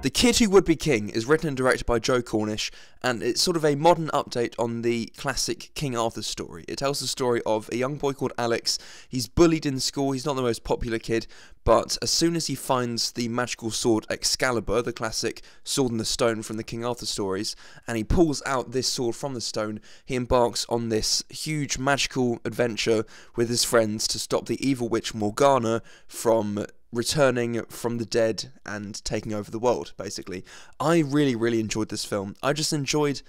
The Kid Who Would Be King is written and directed by Joe Cornish, and it's sort of a modern update on the classic King Arthur story. It tells the story of a young boy called Alex. He's bullied in school, he's not the most popular kid, but as soon as he finds the magical sword Excalibur, the classic sword in the stone from the King Arthur stories, and he pulls out this sword from the stone, he embarks on this huge magical adventure with his friends to stop the evil witch Morgana from returning from the dead and taking over the world, basically. I really enjoyed this film. I just enjoyed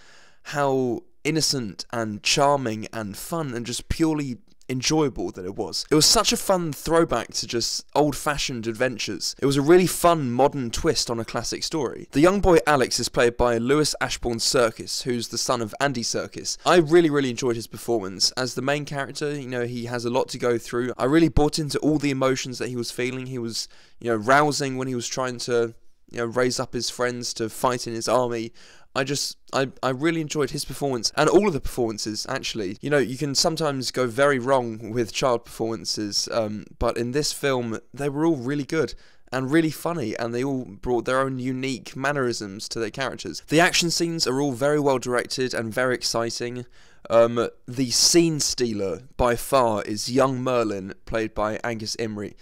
how innocent and charming and fun and just purely enjoyable that it was. It was such a fun throwback to just old-fashioned adventures. It was a really fun modern twist on a classic story. The young boy Alex is played by Lewis Ashbourne Serkis, who's the son of Andy Serkis. I really enjoyed his performance. As the main character, you know, he has a lot to go through. I really bought into all the emotions that he was feeling. He was, you know, rousing when he was trying to, you know, raise up his friends to fight in his army. I really enjoyed his performance, and all of the performances, actually. You know, you can sometimes go very wrong with child performances, but in this film, they were all really good and really funny, and they all brought their own unique mannerisms to their characters. The action scenes are all very well directed and very exciting. The scene stealer, by far, is young Merlin, played by Angus Imrie.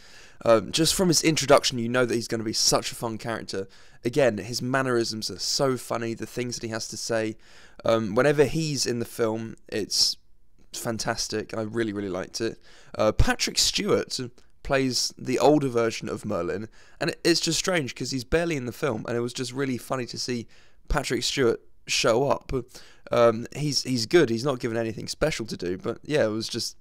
Just from his introduction, you know that he's going to be such a fun character. Again, his mannerisms are so funny, the things that he has to say. Whenever he's in the film, it's fantastic. I really liked it. Patrick Stewart plays the older version of Merlin, and it's just strange because he's barely in the film, and it was just really funny to see Patrick Stewart show up. He's good. He's not given anything special to do, but yeah, it was just,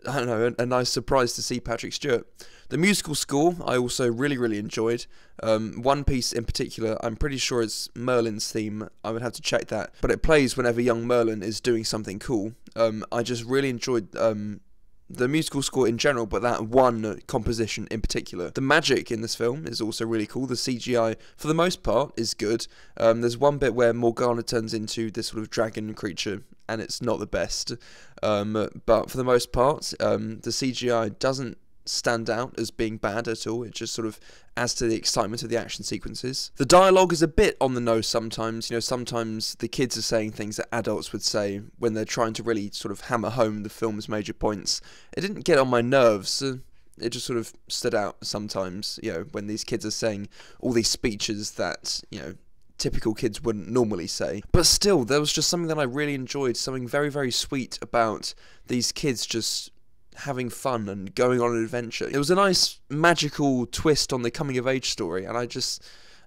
I don't know, a nice surprise to see Patrick Stewart. The musical score I also really enjoyed. One piece in particular, I'm pretty sure it's Merlin's theme. I would have to check that, but it plays whenever young Merlin is doing something cool. I just really enjoyed the musical score in general, but that one composition in particular. The magic in this film is also really cool. The CGI, for the most part, is good. There's one bit where Morgana turns into this sort of dragon creature, and it's not the best. But for the most part, the CGI doesn't stand out as being bad at all. It just sort of adds to the excitement of the action sequences. The dialogue is a bit on the nose sometimes. You know, sometimes the kids are saying things that adults would say when they're trying to really sort of hammer home the film's major points. It didn't get on my nerves. It just sort of stood out sometimes, you know, when these kids are saying all these speeches that, you know, typical kids wouldn't normally say. But still, there was just something that I really enjoyed, something very sweet about these kids just having fun and going on an adventure. It was a nice magical twist on the coming of age story, and I just,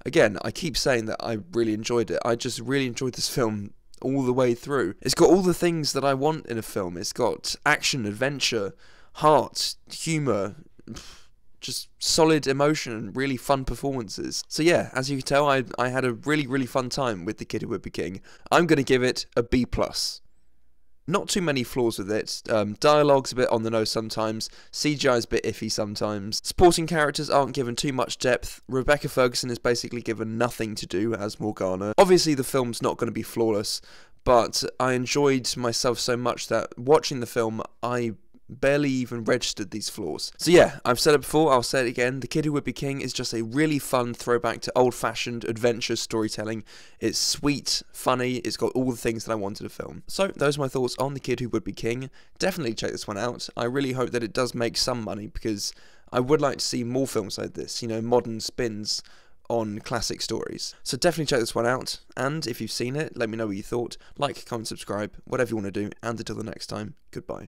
again, I keep saying that I really enjoyed it. I just really enjoyed this film all the way through. It's got all the things that I want in a film. It's got action, adventure, heart, humour, just solid emotion and really fun performances. So yeah, as you can tell, I had a really fun time with The Kid Who Would Be King. I'm going to give it a B+. Not too many flaws with it. Dialogue's a bit on the nose sometimes. CGI's a bit iffy sometimes. Supporting characters aren't given too much depth. Rebecca Ferguson is basically given nothing to do as Morgana. Obviously the film's not going to be flawless, but I enjoyed myself so much that watching the film, I barely even registered these flaws. So yeah, I've said it before, I'll say it again, The Kid Who Would Be King is just a really fun throwback to old-fashioned adventure storytelling. It's sweet, funny, it's got all the things that I wanted to film. So those are my thoughts on The Kid Who Would Be King. Definitely check this one out. I really hope that it does make some money, because I would like to see more films like this, you know, modern spins on classic stories. So definitely check this one out, and if you've seen it, let me know what you thought. Like, comment, subscribe, whatever you want to do, and until the next time, goodbye.